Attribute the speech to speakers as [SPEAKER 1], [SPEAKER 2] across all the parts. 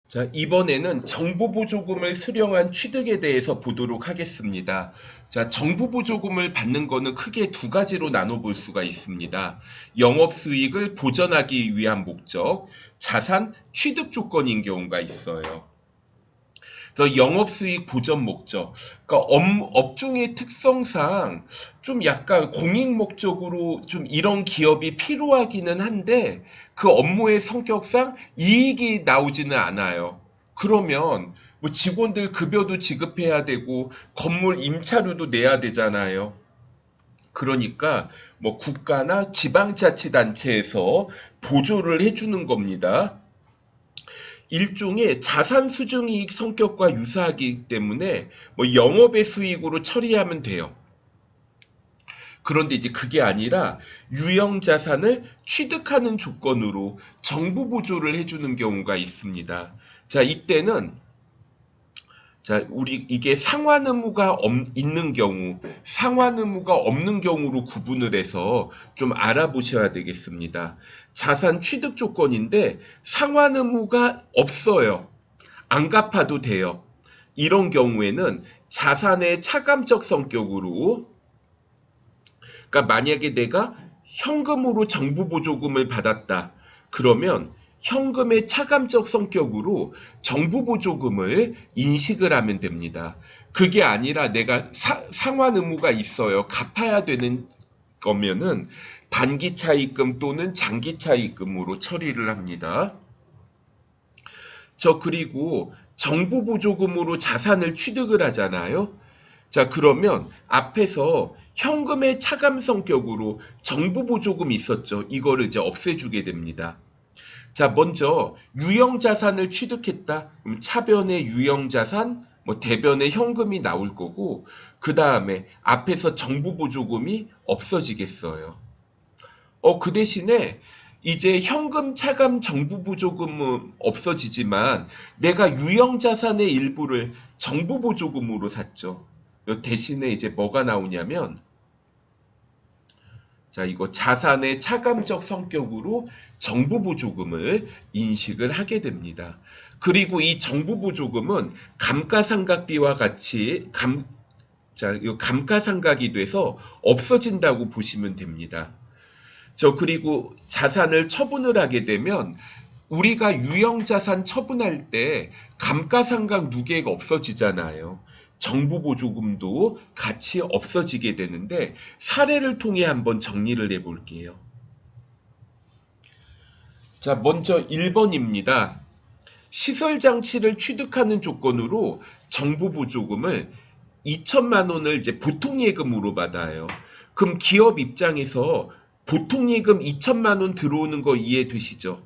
[SPEAKER 1] 자, 이번에는 정부보조금을 수령한 취득에 대해서 보도록 하겠습니다. 자, 정부보조금을 받는 거는 크게 두 가지로 나눠볼 수가 있습니다. 영업수익을 보전하기 위한 목적, 자산 취득 조건인 경우가 있어요. 그래서 영업수익 보전 목적, 그러니까 업종의 특성상 좀 약간 공익 목적으로 좀 이런 기업이 필요하기는 한데 그 업무의 성격상 이익이 나오지는 않아요. 그러면 뭐 직원들 급여도 지급해야 되고 건물 임차료도 내야 되잖아요. 그러니까 뭐 국가나 지방자치단체에서 보조를 해주는 겁니다. 일종의 자산 수중이익 성격과 유사하기 때문에 뭐 영업의 수익으로 처리하면 돼요. 그런데 이제 그게 아니라 유형 자산을 취득하는 조건으로 정부 보조를 해주는 경우가 있습니다. 자, 이때는 우리 이게 상환 의무가 있는 경우, 상환 의무가 없는 경우로 구분을 해서 좀 알아보셔야 되겠습니다. 자산 취득 조건인데 상환 의무가 없어요. 안 갚아도 돼요. 이런 경우에는 자산의 차감적 성격으로, 그러니까 만약에 내가 현금으로 정부 보조금을 받았다. 그러면 현금의 차감적 성격으로 정부 보조금을 인식을 하면 됩니다. 그게 아니라 내가 상환 의무가 있어요. 갚아야 되는 거면은 단기 차입금 또는 장기 차입금으로 처리를 합니다. 그리고 정부 보조금으로 자산을 취득을 하잖아요. 자, 그러면 앞에서 현금의 차감 성격으로 정부 보조금이 있었죠. 이거를 이제 없애주게 됩니다. 자, 먼저 유형 자산을 취득했다. 그럼 차변의 유형 자산, 뭐 대변의 현금이 나올 거고, 그 다음에 앞에서 정부 보조금이 없어지겠어요. 그 대신에 이제 현금 차감 정부 보조금은 없어지지만 내가 유형 자산의 일부를 정부 보조금으로 샀죠. 대신에 이제 뭐가 나오냐면, 자, 이거 자산의 차감적 성격으로 정부 보조금을 인식을 하게 됩니다. 그리고 이 정부 보조금은 감가상각비와 같이 이 감가상각이 돼서 없어진다고 보시면 됩니다. 그리고 자산을 처분을 하게 되면 우리가 유형자산 처분할 때 감가상각 누계가 없어지잖아요. 정부 보조금도 같이 없어지게 되는데 사례를 통해 한번 정리를 해 볼게요. 자, 먼저 1번입니다. 시설 장치를 취득하는 조건으로 정부 보조금을 2천만 원을 이제 보통 예금으로 받아요. 그럼 기업 입장에서 보통 예금 2천만 원 들어오는 거 이해되시죠?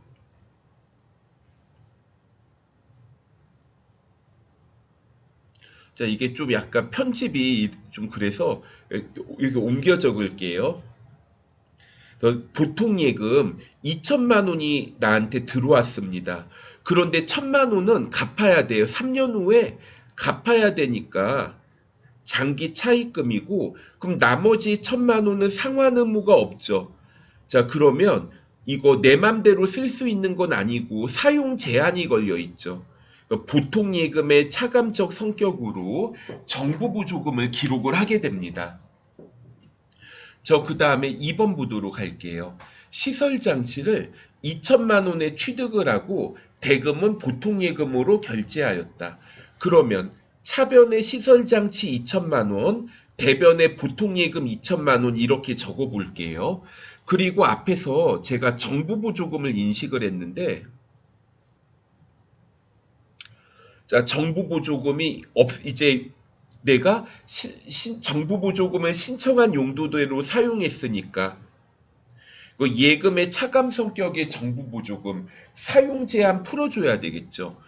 [SPEAKER 1] 자, 이게 좀 약간 편집이 좀 그래서 이렇게 옮겨 적을게요. 그래서 보통 예금 2천만 원이 나한테 들어왔습니다. 그런데 1천만 원은 갚아야 돼요. 3년 후에 갚아야 되니까 장기 차입금이고, 그럼 나머지 1천만 원은 상환 의무가 없죠. 자, 그러면 이거 내 맘대로 쓸 수 있는 건 아니고 사용 제한이 걸려 있죠. 보통 예금의 차감적 성격으로 정부 보조금을 기록을 하게 됩니다. 그 다음에 2번 보도록 할게요. 시설 장치를 2천만 원에 취득을 하고 대금은 보통 예금으로 결제하였다. 그러면 차변의 시설 장치 2천만 원, 대변의 보통 예금 2천만 원 이렇게 적어 볼게요. 그리고 앞에서 제가 정부 보조금을 인식을 했는데, 자, 정부 보조금이 이제 내가 정부 보조금을 신청한 용도대로 사용했으니까 그 예금의 차감 성격의 정부 보조금 사용 제한 풀어줘야 되겠죠.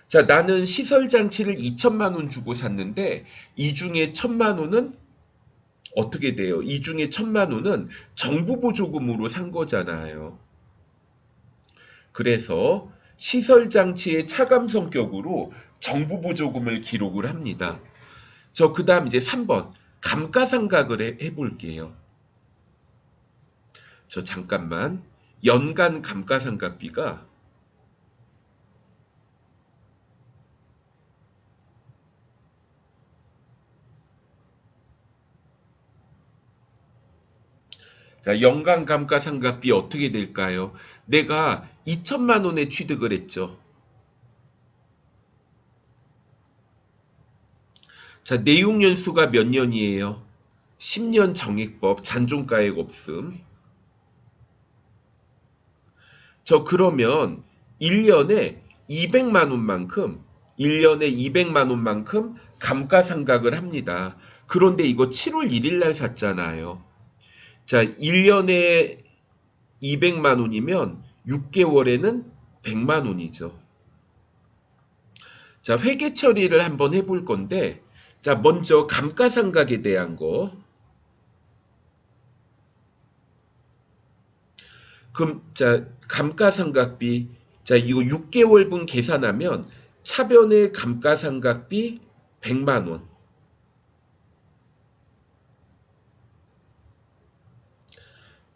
[SPEAKER 1] 자, 나는 시설 장치를 2천만 원 주고 샀는데 이 중에 1천만 원은 어떻게 돼요? 이 중에 1천만 원은 정부 보조금으로 산 거잖아요. 그래서 시설 장치의 차감 성격으로 정부 보조금을 기록을 합니다. 그다음 이제 3번 감가상각을 해볼게요. 잠깐만 연간 감가상각비가 자, 연간 감가상각비 어떻게 될까요? 내가 2천만 원에 취득을 했죠. 자, 내용 연수가 몇 년이에요? 10년 정액법, 잔존가액 없음. 저 그러면 1년에 200만 원만큼 1년에 200만 원만큼 감가상각을 합니다. 그런데 이거 7월 1일 날 샀잖아요. 자, 1년에 200만 원이면 6개월에는 100만 원이죠. 자, 회계 처리를 한번 해볼 건데, 자, 먼저 감가상각에 대한 거. 그럼, 자, 감가상각비. 자, 이거 6개월분 계산하면 차변의 감가상각비 100만 원.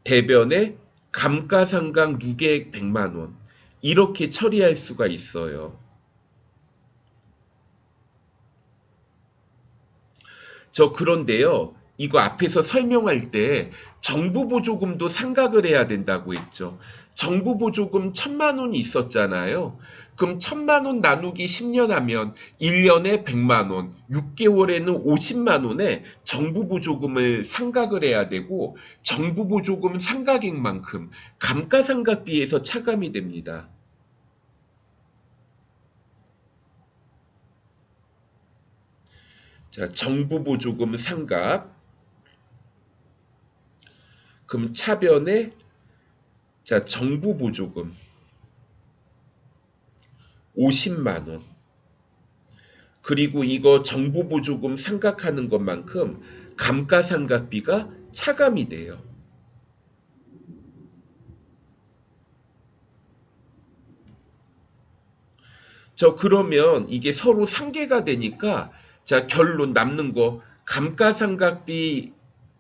[SPEAKER 1] 대변의 감가상각 누계액 100만 원. 이렇게 처리할 수가 있어요. 저 그런데요. 이거 앞에서 설명할 때 정부 보조금도 상각을 해야 된다고 했죠. 정부 보조금 1,000만 원이 있었잖아요. 그럼 1,000만 원 나누기 10년 하면 1년에 100만 원, 6개월에는 50만 원에 정부 보조금을 상각을 해야 되고 정부 보조금 상각액만큼 감가상각비에서 차감이 됩니다. 자, 정부 보조금 상각. 그럼 차변에 자, 정부 보조금 50만 원. 그리고 이거 정부 보조금 상각하는 것만큼 감가상각비가 차감이 돼요. 저 그러면 이게 서로 상계가 되니까 자, 결론 남는 거 감가상각비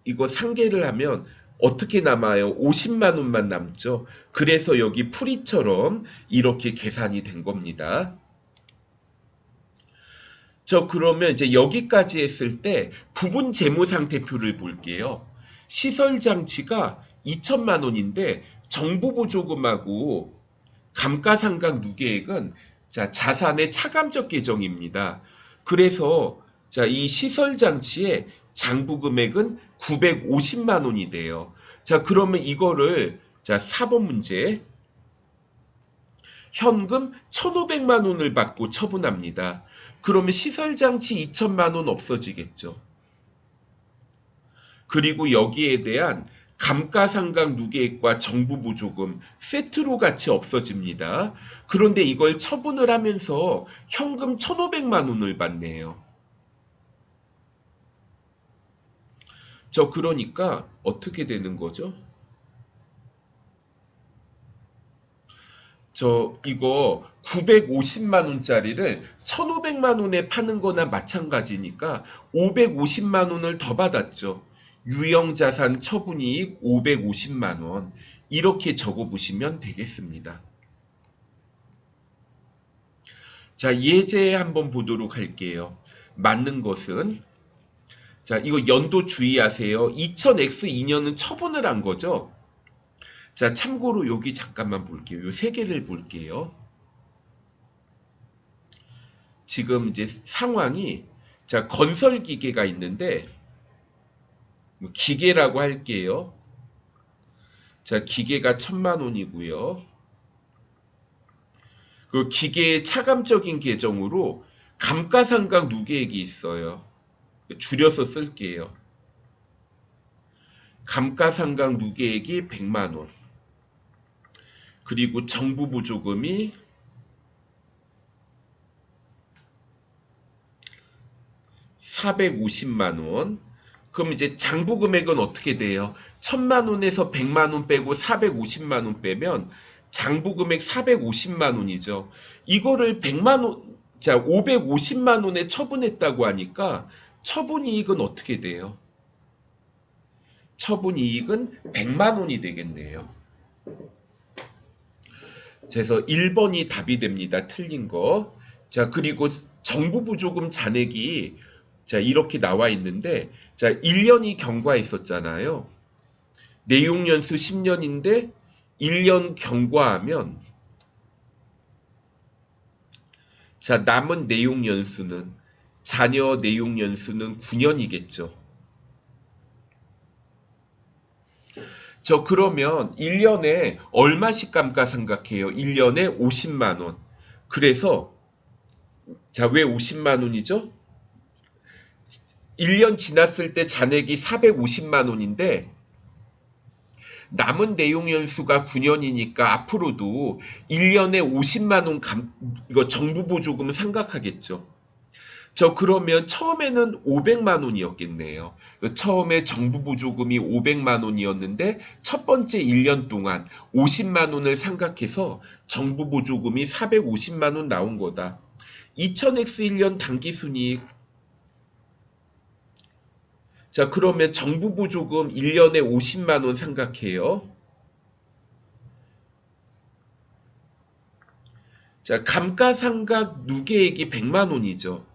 [SPEAKER 1] 이거 상계를 하면 어떻게 남아요? 50만 원만 남죠. 그래서 여기 풀이처럼 이렇게 계산이 된 겁니다. 저 그러면 이제 여기까지 했을 때 부분 재무상태표를 볼게요. 시설 장치가 2천만 원인데 정부 보조금하고 감가상각 누계액은 자, 자산의 차감적 계정입니다. 그래서 자, 이 시설 장치의 장부 금액은 950만 원이 돼요. 자, 그러면 이거를 자, 4번 문제 현금 1,500만 원을 받고 처분합니다. 그러면 시설장치 2천만 원 없어지겠죠. 그리고 여기에 대한 감가상각 누계액과 정부 보조금 세트로 같이 없어집니다. 그런데 이걸 처분을 하면서 현금 1,500만 원을 받네요. 저 그러니까 어떻게 되는 거죠? 저 이거 950만 원짜리를 1,500만 원에 파는 거나 마찬가지니까 550만 원을 더 받았죠. 유형자산 처분이익 550만 원. 이렇게 적어 보시면 되겠습니다. 자, 예제 한번 보도록 할게요. 맞는 것은 자, 이거 연도 주의하세요. 2000X2년은 처분을 한 거죠. 자, 참고로 여기 잠깐만 볼게요. 요 세 개를 볼게요. 지금 이제 상황이 자, 건설 기계가 있는데 뭐 기계라고 할게요. 자, 기계가 1,000만 원이고요. 그 기계의 차감적인 계정으로 감가상각 누계액이 있어요. 줄여서 쓸게요. 감가상각 누계액이 100만 원. 그리고 정부 보조금이 450만 원. 그럼 이제 장부 금액은 어떻게 돼요? 1,000만 원에서 100만 원 빼고 450만 원 빼면 장부 금액 450만 원이죠. 이거를 100만 원, 자, 550만 원에 처분했다고 하니까 처분 이익은 어떻게 돼요? 처분 이익은 100만 원이 되겠네요. 그래서 1번이 답이 됩니다. 틀린 거. 자, 그리고 정부 보조금 잔액이 자, 이렇게 나와 있는데 자, 1년이 경과했었잖아요. 내용연수 10년인데 1년 경과하면 자, 남은 내용연수는 자녀 내용연수는 9년이겠죠. 저 그러면 1년에 얼마씩 감가상각해요? 1년에 50만 원. 그래서 자, 왜 50만 원이죠? 1년 지났을 때 잔액이 450만 원인데 남은 내용 연수가 9년이니까 앞으로도 1년에 50만 원 이거 정부 보조금을 상각하겠죠. 저 그러면 처음에는 500만 원이었겠네요. 처음에 정부 보조금이 500만 원이었는데 첫 번째 1년 동안 50만 원을 상각해서 정부 보조금이 450만 원 나온 거다. 2000X 1년 당기순이익. 자, 그러면 정부 보조금 1년에 50만 원 상각해요. 자, 감가상각 누계액이 100만 원이죠.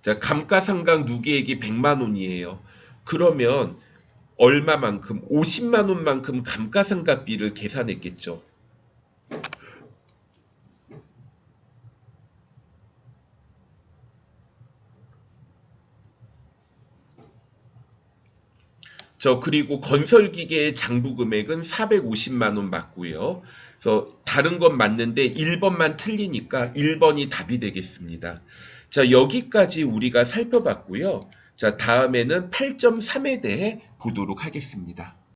[SPEAKER 1] 자, 감가상각 누계액이 100만 원이에요. 그러면 얼마만큼? 50만 원만큼 감가상각비를 계산했겠죠. 저 그리고 건설기계의 장부 금액은 450만 원 맞고요. 그래서 다른 건 맞는데 1번만 틀리니까 1번이 답이 되겠습니다. 자, 여기까지 우리가 살펴봤고요. 자, 다음에는 8.3에 대해 보도록 하겠습니다.